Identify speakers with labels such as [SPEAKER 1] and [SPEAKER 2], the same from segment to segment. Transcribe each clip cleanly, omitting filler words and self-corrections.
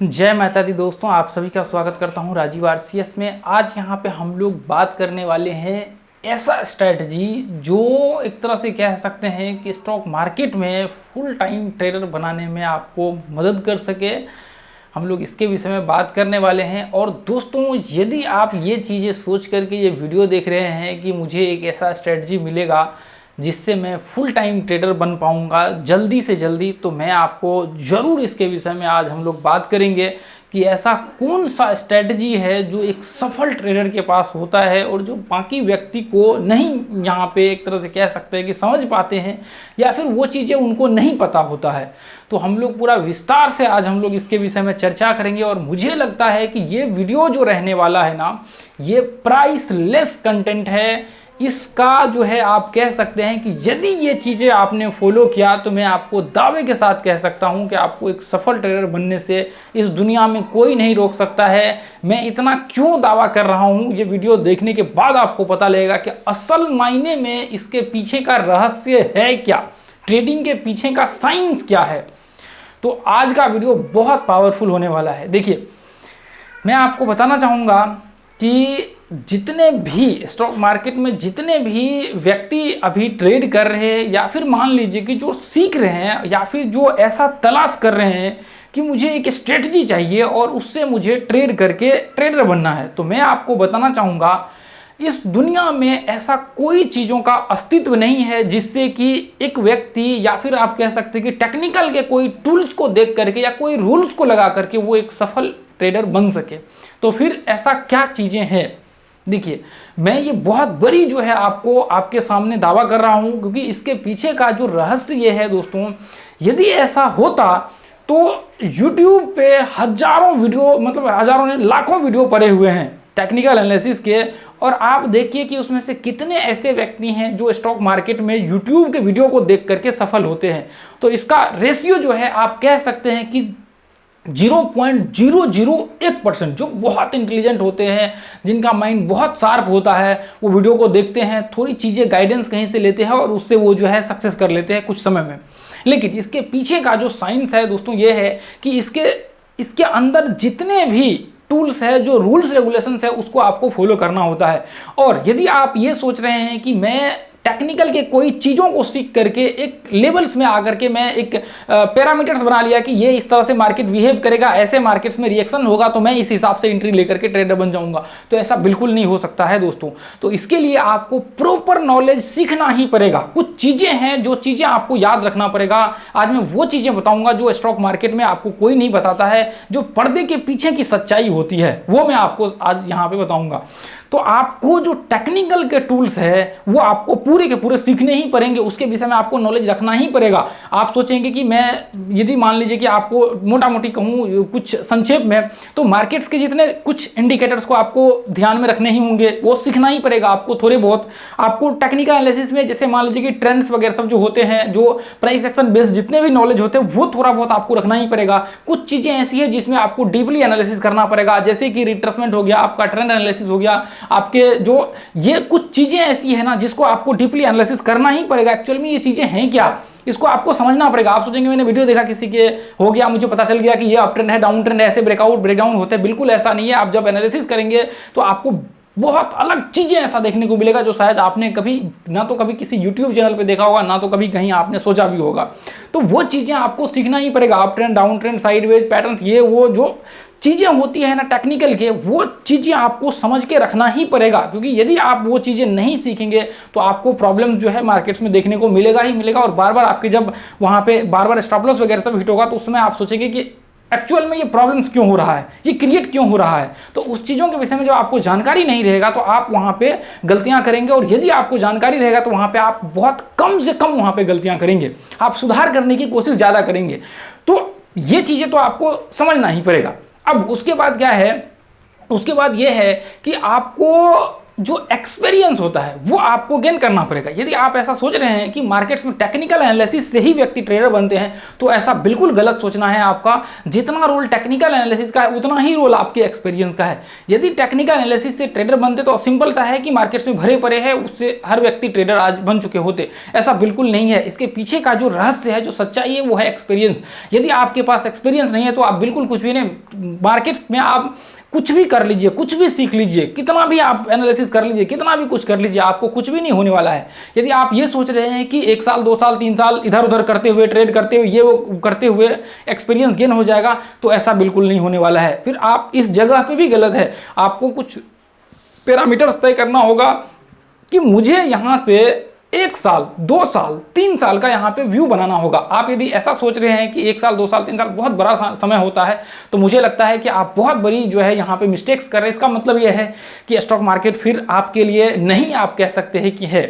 [SPEAKER 1] जय माता दी दोस्तों, आप सभी का स्वागत करता हूं राजीव आरसीएस में। आज यहां पे हम लोग बात करने वाले हैं ऐसा स्ट्रैटेजी जो एक तरह से कह सकते हैं कि स्टॉक मार्केट में फुल टाइम ट्रेडर बनाने में आपको मदद कर सके। हम लोग इसके विषय में बात करने वाले हैं। और दोस्तों, यदि आप ये चीज़ें सोच करके ये वीडियो देख रहे हैं कि मुझे एक ऐसा स्ट्रैटेजी मिलेगा जिससे मैं फुल टाइम ट्रेडर बन पाऊंगा जल्दी से जल्दी, तो मैं आपको ज़रूर इसके विषय में आज हम लोग बात करेंगे कि ऐसा कौन सा स्ट्रैटेजी है जो एक सफल ट्रेडर के पास होता है और जो बाकी व्यक्ति को नहीं, यहाँ पे एक तरह से कह सकते हैं कि समझ पाते हैं या फिर वो चीज़ें उनको नहीं पता होता है। तो हम लोग पूरा विस्तार से आज हम लोग इसके विषय में चर्चा करेंगे। और मुझे लगता है कि ये वीडियो जो रहने वाला है ना, ये प्राइसलेस कंटेंट है। इसका जो है आप कह सकते हैं कि यदि ये चीज़ें आपने फॉलो किया तो मैं आपको दावे के साथ कह सकता हूं कि आपको एक सफल ट्रेडर बनने से इस दुनिया में कोई नहीं रोक सकता है। मैं इतना क्यों दावा कर रहा हूं, ये वीडियो देखने के बाद आपको पता लगेगा कि असल मायने में इसके पीछे का रहस्य है क्या, ट्रेडिंग के पीछे का साइंस क्या है। तो आज का वीडियो बहुत पावरफुल होने वाला है। देखिए, मैं आपको बताना चाहूँगा कि जितने भी स्टॉक मार्केट में जितने भी व्यक्ति अभी ट्रेड कर रहे हैं या फिर मान लीजिए कि जो सीख रहे हैं या फिर जो ऐसा तलाश कर रहे हैं कि मुझे एक स्ट्रेटजी चाहिए और उससे मुझे ट्रेड करके ट्रेडर बनना है, तो मैं आपको बताना चाहूँगा इस दुनिया में ऐसा कोई चीज़ों का अस्तित्व नहीं है जिससे कि एक व्यक्ति या फिर आप कह सकते हैं कि टेक्निकल के कोई टूल्स को देख करके या कोई रूल्स को लगा करके वो एक सफल ट्रेडर बन सके। तो फिर ऐसा क्या चीज़ें हैं? देखिए, मैं ये बहुत बड़ी जो है आपको आपके सामने दावा कर रहा हूँ, क्योंकि इसके पीछे का जो रहस्य ये है दोस्तों, यदि ऐसा होता तो YouTube पे हजारों वीडियो, मतलब हजारों ने लाखों वीडियो पड़े हुए हैं टेक्निकल एनालिसिस के, और आप देखिए कि उसमें से कितने ऐसे व्यक्ति हैं जो स्टॉक मार्केट में YouTube के वीडियो को देख करके सफल होते हैं। तो इसका रेशियो जो है आप कह सकते हैं कि 0.001%। जो बहुत इंटेलिजेंट होते हैं, जिनका माइंड बहुत शार्प होता है, वो वीडियो को देखते हैं, थोड़ी चीज़ें गाइडेंस कहीं से लेते हैं और उससे वो जो है सक्सेस कर लेते हैं कुछ समय में। लेकिन इसके पीछे का जो साइंस है दोस्तों, ये है कि इसके अंदर जितने भी टूल्स है, जो रूल्स रेगुलेशंस है, उसको आपको फॉलो करना होता है। और यदि आप ये सोच रहे हैं कि मैं टेक्निकल के कोई चीज़ों को सीख करके एक लेवल्स में आकर के मैं एक पैरामीटर्स बना लिया कि ये इस तरह से मार्केट बिहेव करेगा, ऐसे मार्केट्स में रिएक्शन होगा तो मैं इस हिसाब से एंट्री लेकर के ट्रेडर बन जाऊंगा, तो ऐसा बिल्कुल नहीं हो सकता है दोस्तों। तो इसके लिए आपको प्रॉपर नॉलेज सीखना ही पड़ेगा। कुछ चीज़ें हैं जो चीज़ें आपको याद रखना पड़ेगा। आज मैं वो चीज़ें बताऊंगा जो स्टॉक मार्केट में आपको कोई नहीं बताता है, जो पर्दे के पीछे की सच्चाई होती है, वो मैं आपको आज यहाँ पे बताऊंगा। तो आपको जो टेक्निकल के टूल्स है वो आपको पूरे के पूरे सीखने ही पड़ेंगे, उसके विषय में आपको नॉलेज रखना ही पड़ेगा। आप सोचेंगे कि मैं, यदि मान लीजिए कि आपको मोटा मोटी कहूँ कुछ संक्षेप में, तो मार्केट्स के जितने कुछ इंडिकेटर्स को आपको ध्यान में रखने ही होंगे, वो सीखना ही पड़ेगा आपको थोड़े बहुत। आपको टेक्निकल एनालिसिस में जैसे मान लीजिए कि ट्रेंड्स वगैरह सब जो होते हैं, जो प्राइस एक्शन बेस्ड जितने भी नॉलेज होते हैं, वो थोड़ा बहुत आपको रखना ही पड़ेगा। कुछ चीज़ें ऐसी है जिसमें आपको डीपली एनालिसिस करना पड़ेगा, जैसे कि रिट्रेसमेंट हो गया, आपका ट्रेंड एनालिसिस हो गया, आपके जो ये कुछ चीजें ऐसी है ना जिसको आपको डीपली एनालिसिस करना ही पड़ेगा। एक्चुअल में ये चीजें हैं क्या, इसको आपको समझना पड़ेगा। आप सोचेंगे मैंने वीडियो देखा किसी के, हो गया, मुझे पता चल गया कि ये अप ट्रेंड है, डाउन ट्रेंड है, ऐसे ब्रेकआउट ब्रेकडाउन होते हैं। बिल्कुल ऐसा नहीं है। आप जब एनालिसिस करेंगे तो आपको बहुत अलग चीजें ऐसा देखने को मिलेगा जो शायद आपने कभी ना तो कभी किसी YouTube चैनल पे देखा होगा, ना तो कभी कहीं आपने सोचा भी होगा। तो वो चीजें आपको सीखना ही पड़ेगा। Up trend, down trend, sideways pattern, ये वो जो चीज़ें होती है ना टेक्निकल के, वो चीज़ें आपको समझ के रखना ही पड़ेगा, क्योंकि यदि आप वो चीज़ें नहीं सीखेंगे तो आपको प्रॉब्लम जो है मार्केट्स में देखने को मिलेगा ही मिलेगा। और बार बार आपके जब वहाँ पे बार बार स्टॉप लॉस वगैरह सब हिट होगा तो उसमें आप सोचेंगे कि एक्चुअल में ये प्रॉब्लम्स क्यों हो रहा है, ये क्रिएट क्यों हो रहा है। तो उस चीज़ों के विषय में जब आपको जानकारी नहीं रहेगा तो आप वहाँ पे गलतियाँ करेंगे, और यदि आपको जानकारी रहेगा तो वहाँ पे आप बहुत कम से कम वहाँ पे गलतियाँ करेंगे, आप सुधार करने की कोशिश ज़्यादा करेंगे। तो ये चीज़ें तो आपको समझना ही पड़ेगा। अब उसके बाद क्या है, उसके बाद ये है कि आपको जो एक्सपीरियंस होता है वो आपको गेन करना पड़ेगा। यदि आप ऐसा सोच रहे हैं कि मार्केट्स में टेक्निकल एनालिसिस से ही व्यक्ति ट्रेडर बनते हैं तो ऐसा बिल्कुल गलत सोचना है आपका। जितना रोल टेक्निकल एनालिसिस का है उतना ही रोल आपके एक्सपीरियंस का है। यदि टेक्निकल एनालिसिस से ट्रेडर बनते तो सिंपल सा है कि मार्केट्स में भरे पड़े हैं, उससे हर व्यक्ति ट्रेडर आज बन चुके होते। ऐसा बिल्कुल नहीं है। इसके पीछे का जो रहस्य है, जो सच्चाई है, वो है एक्सपीरियंस। यदि आपके पास एक्सपीरियंस नहीं है तो आप बिल्कुल कुछ भी नहीं। मार्केट्स में आप कुछ भी कर लीजिए, कुछ भी सीख लीजिए, कितना भी आप एनालिसिस कर लीजिए, कितना भी कुछ कर लीजिए, आपको कुछ भी नहीं होने वाला है। यदि आप ये सोच रहे हैं कि 1 साल 2 साल 3 साल इधर उधर करते हुए, ट्रेड करते हुए, ये वो करते हुए एक्सपीरियंस गेन हो जाएगा, तो ऐसा बिल्कुल नहीं होने वाला है। फिर आप इस जगह पे भी गलत है। आपको कुछ पैरामीटर्स तय करना होगा कि मुझे यहाँ से 1 साल 2 साल 3 साल का यहाँ पे व्यू बनाना होगा। आप यदि ऐसा सोच रहे हैं कि 1 साल 2 साल 3 साल बहुत बड़ा समय होता है, तो मुझे लगता है कि आप बहुत बड़ी जो है यहाँ पे मिस्टेक्स कर रहे हैं। इसका मतलब यह है कि स्टॉक मार्केट फिर आपके लिए नहीं, आप कह सकते हैं कि है।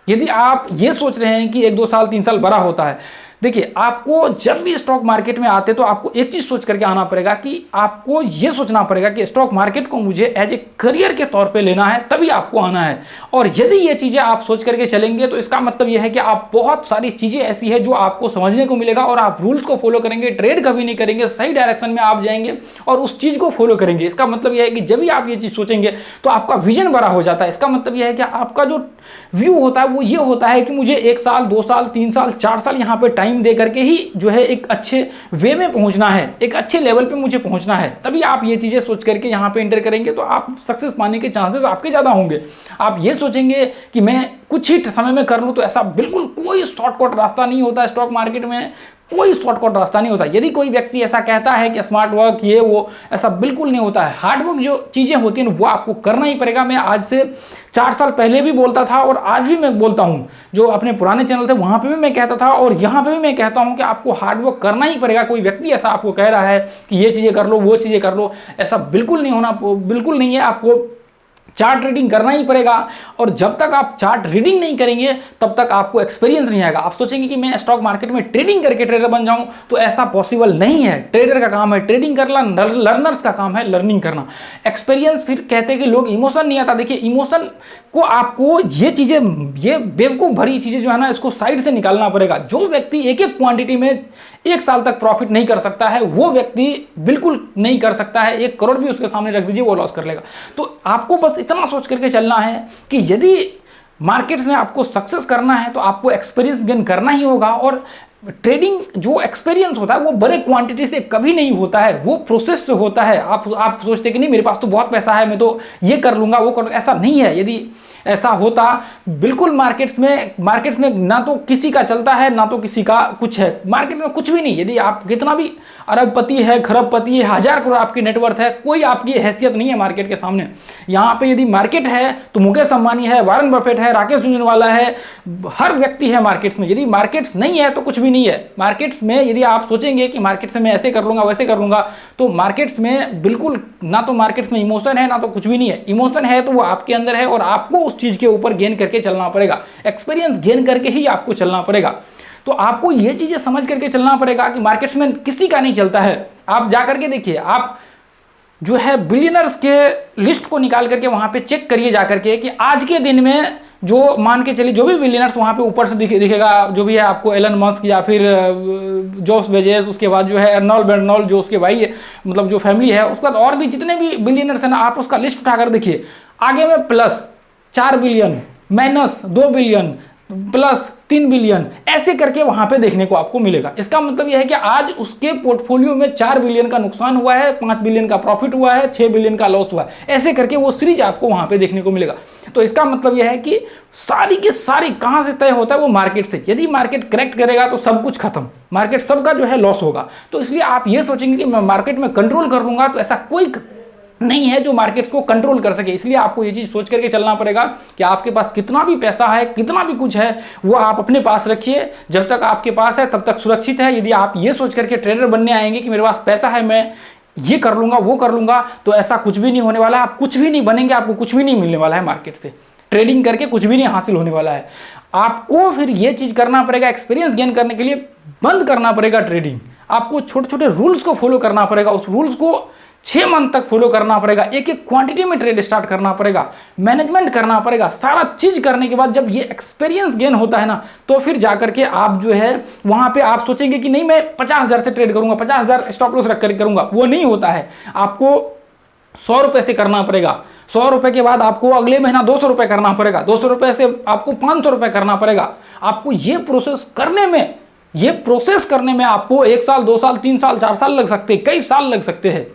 [SPEAKER 1] यदि आप ये सोच रहे हैं कि 1 2 साल 3 साल बड़ा होता है, देखिए आपको जब भी स्टॉक मार्केट में आते तो आपको एक चीज सोच करके आना पड़ेगा कि आपको ये सोचना पड़ेगा कि स्टॉक मार्केट को मुझे एज ए करियर के तौर पे लेना है, तभी आपको आना है। और यदि ये चीजें आप सोच करके चलेंगे तो इसका मतलब यह है कि आप बहुत सारी चीजें ऐसी है जो आपको समझने को मिलेगा और आप रूल्स को फॉलो करेंगे, ट्रेड कभी नहीं करेंगे, सही डायरेक्शन में आप जाएंगे और उस चीज को फॉलो करेंगे। इसका मतलब यह है कि जब भी आप ये चीज सोचेंगे तो आपका विजन बड़ा हो जाता है। इसका मतलब यह है कि आपका जो व्यू होता है वो ये होता है कि मुझे 1 साल 2 साल 3 साल 4 साल यहाँ पे टाइम दे करके ही जो है एक अच्छे वे में पहुंचना है, एक अच्छे लेवल पे मुझे पहुंचना है। तभी आप ये चीजें सोच करके यहाँ पे एंटर करेंगे तो आप सक्सेस पाने के चांसेस आपके ज्यादा होंगे। आप ये सोचेंगे कि मैं कुछ ही समय में कर लूँ, तो ऐसा बिल्कुल कोई शॉर्टकट रास्ता नहीं होता। स्टॉक मार्केट में कोई शॉर्टकट रास्ता नहीं होता। यदि कोई व्यक्ति ऐसा कहता है कि स्मार्ट वर्क ये वो, ऐसा बिल्कुल नहीं होता है। हार्ड वर्क जो चीजें होती हैं वो आपको करना ही पड़ेगा। मैं आज से 4 साल पहले भी बोलता था और आज भी मैं बोलता हूं, जो अपने पुराने चैनल थे वहां पे भी मैं कहता था और यहां पे भी मैं कहता हूं कि आपको हार्ड वर्क करना ही पड़ेगा। कोई व्यक्ति ऐसा आपको कह रहा है कि ये चीजें कर लो, वो चीजें कर लो, ऐसा बिल्कुल नहीं होना, बिल्कुल नहीं है। आपको चार्ट रीडिंग करना ही पड़ेगा और जब तक आप चार्ट रीडिंग नहीं करेंगे तब तक आपको एक्सपीरियंस नहीं आएगा। आप सोचेंगे कि मैं स्टॉक मार्केट में ट्रेडिंग करके ट्रेडर बन जाऊं, तो ऐसा पॉसिबल नहीं है। ट्रेडर का काम है ट्रेडिंग करना, लर्नर्स का काम है लर्निंग करना। एक्सपीरियंस, फिर कहते हैं कि लोग इमोशन नहीं आता। देखिए इमोशन को आपको ये चीजें, ये बेवकूफ भरी चीजें जो है ना, इसको साइड से निकालना पड़ेगा। जो व्यक्ति एक एक क्वांटिटी में 1 साल तक प्रॉफिट नहीं कर सकता है वो व्यक्ति बिल्कुल नहीं कर सकता है। 1 करोड़ भी उसके सामने रख दीजिए वो लॉस कर लेगा। तो आपको बस इतना सोच करके चलना है कि यदि मार्केट्स में आपको सक्सेस करना है तो आपको एक्सपीरियंस गेन करना ही होगा। और ट्रेडिंग जो एक्सपीरियंस होता है वो बड़े क्वांटिटी से कभी नहीं होता है, वो प्रोसेस से होता है। आप सोचते कि नहीं मेरे पास तो बहुत पैसा है, मैं तो ये कर लूंगा वो कर, ऐसा नहीं है। यदि ऐसा होता बिल्कुल मार्केट्स में ना तो किसी का चलता है ना तो किसी का कुछ है। मार्केट में कुछ भी नहीं। यदि आप कितना भी अरबपति है, खरबपति है, 1000 करोड़ आपकी नेटवर्थ है, कोई आपकी हैसियत नहीं है मार्केट के सामने। यहाँ पे यदि मार्केट है तो मुकेश अंबानी है, वारन बफेट है, राकेश झुंझुनवाला है, हर व्यक्ति है मार्केट्स में। यदि मार्केट्स नहीं है तो कुछ भी नहीं है। मार्केट्स में यदि आप सोचेंगे कि मार्केट्स में ऐसे कर लूंगा वैसे कर लूंगा, तो मार्केट्स में बिल्कुल ना तो मार्केट्स में इमोशन है ना तो कुछ भी नहीं है। इमोशन है तो वो आपके अंदर है और आपको उस चीज के ऊपर गेन करके चलना पड़ेगा। एक्सपीरियंस गेन करके ही आपको चलना पड़ेगा। तो आपको ये चीजें समझ करके चलना पड़ेगा कि मार्केट्स में किसी का नहीं चलता है। आप जाकर के देखिए, आप जो है बिलियनर्स के लिस्ट को निकाल करके वहां पे चेक करिए जाकर के कि आज के दिन में जो मान के चलिए जो भी बिलियनर्स वहां पे ऊपर से दिखेगा, जो भी है आपको एलन मस्क या फिर जॉस बेजेस, उसके बाद जो है अर्नोल्ड बेर्नोल्ड जो उसके भाई है, मतलब जो फैमिली है, उसके बाद और भी जितने भी बिलियनर्स है ना, आप उसका लिस्ट उठाकर देखिए। आगे में plus 4 billion, minus 2 billion, plus 3 billion, ऐसे करके वहां पे देखने को आपको मिलेगा। इसका मतलब यह है कि आज उसके पोर्टफोलियो में 4 बिलियन का नुकसान हुआ है, 5 बिलियन का प्रॉफिट हुआ है, 6 बिलियन का लॉस हुआ है। ऐसे करके वो सीरीज आपको वहां पे देखने को मिलेगा। तो इसका मतलब यह है कि सारी की सारी कहां से तय होता है, वो मार्केट से। यदि मार्केट करेक्ट करेगा तो सब कुछ खत्म, मार्केट सबका जो है लॉस होगा। तो इसलिए आप ये सोचेंगे कि मैं मार्केट में कंट्रोल कर लूंगा, तो ऐसा कोई नहीं है जो मार्केट्स को कंट्रोल कर सके। इसलिए आपको ये चीज सोच करके चलना पड़ेगा कि आपके पास कितना भी पैसा है, कितना भी कुछ है, वो आप अपने पास रखिए। जब तक आपके पास है तब तक सुरक्षित है। यदि आप ये सोच करके ट्रेडर बनने आएंगे कि मेरे पास पैसा है, मैं ये कर लूंगा वो कर लूंगा, तो ऐसा कुछ भी नहीं होने वाला है। आप कुछ भी नहीं बनेंगे, आपको कुछ भी नहीं मिलने वाला है मार्केट से। ट्रेडिंग करके कुछ भी नहीं हासिल होने वाला है। आपको फिर ये चीज करना पड़ेगा, एक्सपीरियंस गेन करने के लिए बंद करना पड़ेगा ट्रेडिंग। आपको छोटे छोटे रूल्स को फॉलो करना पड़ेगा। उस रूल्स को 6 मंथ तक फॉलो करना पड़ेगा, एक एक क्वांटिटी में ट्रेड स्टार्ट करना पड़ेगा, मैनेजमेंट करना पड़ेगा। सारा चीज करने के बाद जब ये एक्सपीरियंस गेन होता है ना, तो फिर जाकर के आप जो है वहां पे आप सोचेंगे कि नहीं मैं 50,000 से ट्रेड करूंगा, 50,000 स्टॉप लॉस रख कर करूंगा। वो नहीं होता है। आपको 100 रुपए से करना पड़ेगा, 100 रुपए के बाद आपको अगले महीना 200 रुपए करना पड़ेगा, 200 रुपए से आपको 500 रुपए करना पड़ेगा। आपको ये प्रोसेस करने में आपको 1 साल, 2 साल, 3 साल, 4 साल लग सकते हैं, कई साल लग सकते हैं।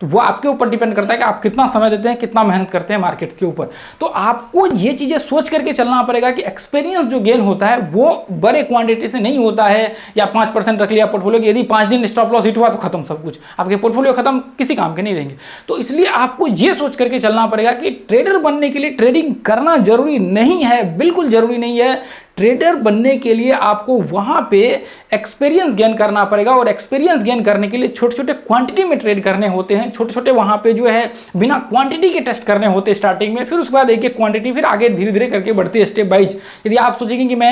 [SPEAKER 1] तो वो आपके ऊपर डिपेंड करता है कि आप कितना समय देते हैं, कितना मेहनत करते हैं मार्केट के ऊपर। तो आपको ये चीजें सोच करके चलना पड़ेगा कि एक्सपीरियंस जो गेन होता है वो बड़े क्वांटिटी से नहीं होता है। या 5% रख लिया पोर्टफोलियो की, यदि 5 दिन स्टॉप लॉस हिट हुआ तो खत्म सब कुछ, आपके पोर्टफोलियो खत्म, किसी काम के नहीं रहेंगे। तो इसलिए आपको ये सोच करके चलना पड़ेगा कि ट्रेडर बनने के लिए ट्रेडिंग करना जरूरी नहीं है, बिल्कुल जरूरी नहीं है। ट्रेडर बनने के लिए आपको वहां पे एक्सपीरियंस गेन करना पड़ेगा, और एक्सपीरियंस गेन करने के लिए छोटे छोटे क्वांटिटी में ट्रेड करने होते हैं, छोटे छोटे वहां पे जो है बिना क्वांटिटी के टेस्ट करने होते हैं स्टार्टिंग में, फिर उसके बाद एक एक क्वांटिटी, फिर आगे धीरे धीरे करके बढ़ती है स्टेप वाइज। यदि आप सोचेंगे कि मैं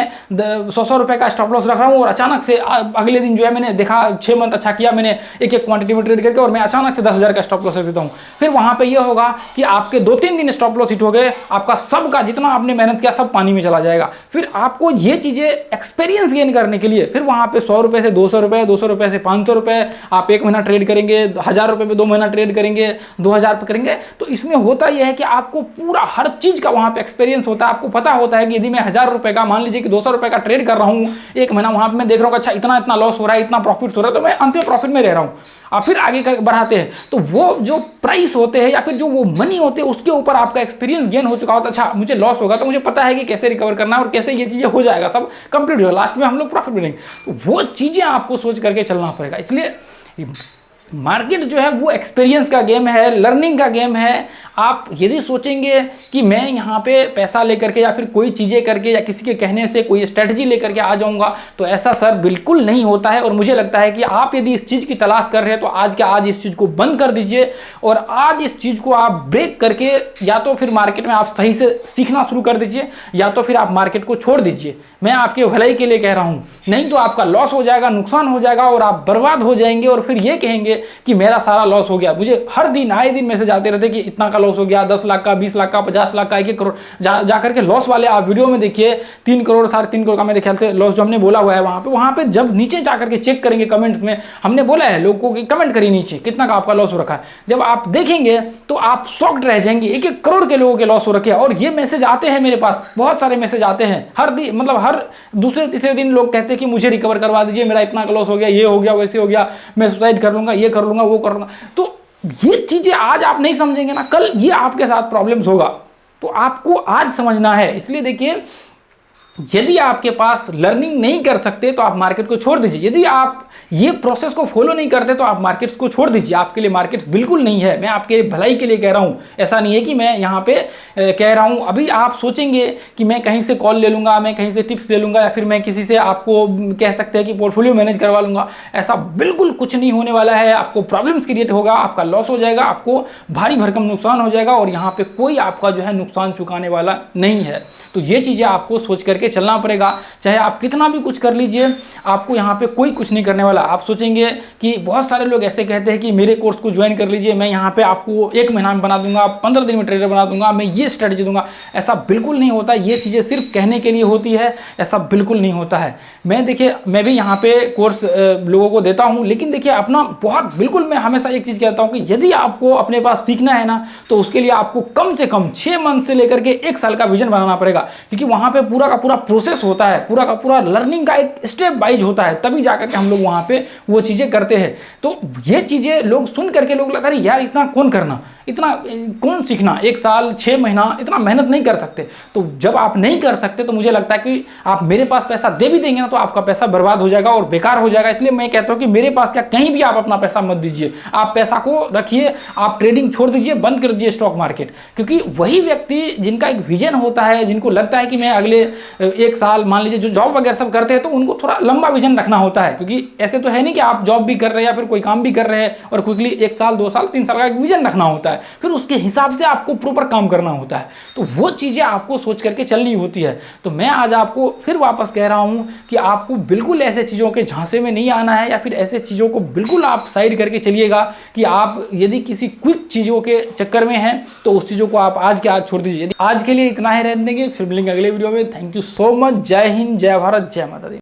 [SPEAKER 1] 100 रुपए का स्टॉप लॉस रख रहा हूं और अचानक से अगले दिन जो है मैंने देखा 6 मंथ अच्छा किया, मैंने एक एक क्वांटिटी में ट्रेड करके और मैं अचानक से 10,000 का स्टॉप लॉस रख देता हूं, फिर वहां पर यह होगा कि आपके 2-3 दिन स्टॉप लॉस हिट हो गए, आपका सबका जितना आपने मेहनत किया सब पानी में चला जाएगा। फिर आपको ये चीजें एक्सपीरियंस गेन करने के लिए फिर वहां पे 100 रुपए से 200 रुपए, 200 रुपए से 500 रुपए, आप 1 महीना ट्रेड करेंगे, 1000 रुपए पे 2 महीना ट्रेड करेंगे, 2000 पे करेंगे। तो इसमें होता यह है कि आपको पूरा हर चीज का वहां पे एक्सपीरियंस होता है। आपको पता होता है कि यदि मैं 1000 रुपए का, मान लीजिए कि 200 रुपए का ट्रेड कर रहा हूं 1 महीना, वहां पे मैं देख रहा हूं अच्छा इतना इतना लॉस हो रहा है, इतना प्रॉफिट हो रहा है, तो मैं अंत में प्रॉफिट में रह रहा हूं, और फिर आगे बढ़ाते हैं। तो वो जो प्राइस होते हैं या फिर जो वो मनी होते हैं उसके ऊपर आपका एक्सपीरियंस गेन हो चुका होता है। अच्छा मुझे लॉस होगा तो मुझे पता है कि कैसे रिकवर करना है और कैसे ये चीजें हो जाएगा, सब कंप्लीट हो, लास्ट में हम लोग प्रॉफिट मिलेंगे। तो वो चीजें आपको सोच करके चलना पड़ेगा। इसलिए मार्केट जो है वो एक्सपीरियंस का गेम है, लर्निंग का गेम है। आप यदि सोचेंगे कि मैं यहाँ पे पैसा लेकर के या फिर कोई चीज़ें करके या किसी के कहने से कोई स्ट्रेटजी लेकर के आ जाऊँगा, तो ऐसा सर बिल्कुल नहीं होता है। और मुझे लगता है कि आप यदि इस चीज़ की तलाश कर रहे हैं तो आज के आज इस चीज़ को बंद कर दीजिए, और आज इस चीज़ को आप ब्रेक करके या तो फिर मार्केट में आप सही से सीखना शुरू कर दीजिए, या तो फिर आप मार्केट को छोड़ दीजिए। मैं आपके भलाई के लिए कह रहा हूँ, नहीं तो आपका लॉस हो जाएगा, नुकसान हो जाएगा और आप बर्बाद हो जाएंगे, और फिर ये कहेंगे कि मेरा सारा लॉस हो गया। मुझे हर दिन आए दिन मैसेज आते रहते कि इतना का लॉस हो गया, 10 लाख का, 20 लाख का, 50 लाख का, 1 करोड़ जाकर के लॉस वाले आप वीडियो में देखिए 3 करोड़ 3.5 करोड़ का मेरे ख्याल से लॉस जो हमने बोला हुआ है वहां पे जब नीचे जाकर के चेक करेंगे कमेंट्स में, हमने बोला है लोगों को कि कमेंट करिए नीचे कितना का आपका लॉस हो रखा है, जब आप देखेंगे तो आप शॉक्ड रह जाएंगे। 1-1 करोड़ के लोगों के लॉस हो रखे हैं, और ये मैसेज आते हैं मेरे पास, बहुत सारे मैसेज आते हैं हर दिन, मतलब हर दूसरे तीसरे दिन लोग कहते हैं कि मुझे रिकवर करवा दीजिए, मेरा इतना का लॉस हो गया, ये हो गया, वैसे हो गया, मैं सुसाइड कर लूंगा, ये कर लूंगा, वो कर लूंगा। तो ये चीजें आज आप नहीं समझेंगे ना, कल ये आपके साथ प्रॉब्लम्स होगा। तो आपको आज समझना है। इसलिए देखिए, यदि आपके पास लर्निंग नहीं कर सकते तो आप मार्केट को छोड़ दीजिए। यदि आप ये प्रोसेस को फॉलो नहीं करते तो आप मार्केट्स को छोड़ दीजिए। आपके लिए मार्केट्स बिल्कुल नहीं है। मैं आपके भलाई के लिए कह रहा हूँ, ऐसा नहीं है कि मैं यहाँ पे कह रहा हूँ। अभी आप सोचेंगे कि मैं कहीं से कॉल ले लूँगा, मैं कहीं से टिप्स ले लूँगा, या फिर मैं किसी से आपको कह सकते हैं कि पोर्टफोलियो मैनेज करवा लूँगा। ऐसा बिल्कुल कुछ नहीं होने वाला है। आपको प्रॉब्लम्स क्रिएट होगा, आपका लॉस हो जाएगा, आपको भारी भरकम नुकसान हो जाएगा, और यहाँ पे कोई आपका जो है नुकसान चुकाने वाला नहीं है। तो ये चीज़ें आपको सोच करके चलना पड़ेगा। चाहे आप कितना भी कुछ कर लीजिए, आपको यहाँ पे कोई कुछ नहीं करने वाला। आप सोचेंगे कि बहुत सारे लोग ऐसे कहते हैं कि मेरे कोर्स को ज्वाइन कर लीजिए, मैं यहाँ पे आपको 1 महीना में बना दूंगा, 15 दिन में ट्रेडर बना दूंगा, मैं ये स्ट्रेटजी दूंगा। ऐसा बिल्कुल नहीं होता। ये चीज़ें सिर्फ कहने के लिए होती है, ऐसा बिल्कुल नहीं होता है। मैं देखिए, मैं भी यहाँ पे कोर्स लोगों को देता हूँ, लेकिन देखिए अपना बहुत बिल्कुल, मैं हमेशा एक चीज़ कहता हूँ कि यदि आपको अपने पास सीखना है ना, तो उसके लिए आपको कम से कम 6 मंथ से लेकर के 1 साल का विजन बनाना पड़ेगा, क्योंकि वहाँ पे पूरा का पूरा प्रोसेस होता है, पूरा का पूरा लर्निंग का एक स्टेप वाइज होता है, तभी जाकर के हम लोग वहाँ पे वो चीज़ें करते हैं। तो ये चीज़ें लोग सुन करके लोग लगता है यार इतना कौन करना, इतना कौन सीखना, 1 साल 6 महीना इतना मेहनत नहीं कर सकते। तो जब आप नहीं कर सकते तो मुझे लगता है कि आप मेरे पास पैसा दे भी देंगे ना, तो आपका पैसा बर्बाद हो जाएगा और बेकार हो जाएगा। इसलिए मैं कहता हूँ कि मेरे पास क्या, कहीं भी आप अपना पैसा मत दीजिए, आप पैसा को रखिए, आप ट्रेडिंग छोड़ दीजिए, बंद कर दीजिए स्टॉक मार्केट। क्योंकि वही व्यक्ति जिनका एक विजन होता है, जिनको लगता है कि मैं अगले 1 साल, मान लीजिए जो जॉब वगैरह सब करते हैं तो उनको थोड़ा लंबा विजन रखना होता है, क्योंकि ऐसे तो है नहीं कि आप जॉब भी कर रहे हैं या फिर कोई काम भी कर रहे हैं और क्विकली 1 साल 2 साल 3 साल का एक विजन रखना होता है, फिर उसके हिसाब से आपको प्रॉपर काम करना होता है। तो वो चीज़ें आपको सोच करके चलनी होती है। तो मैं आज आपको फिर वापस कह रहा हूँ कि आपको बिल्कुल ऐसे चीज़ों के झांसे में नहीं आना है, या फिर ऐसे चीज़ों को बिल्कुल आप साइड करके चलिएगा कि आप यदि किसी क्विक चीज़ों के चक्कर में हैं तो उस चीज़ों को आप आज के आज छोड़ दीजिए। आज के लिए इतना ही रहने देंगे, फिर मिलेंगे अगले वीडियो में। Thank you so much. जय हिंद, जय भारत, जय माता दी।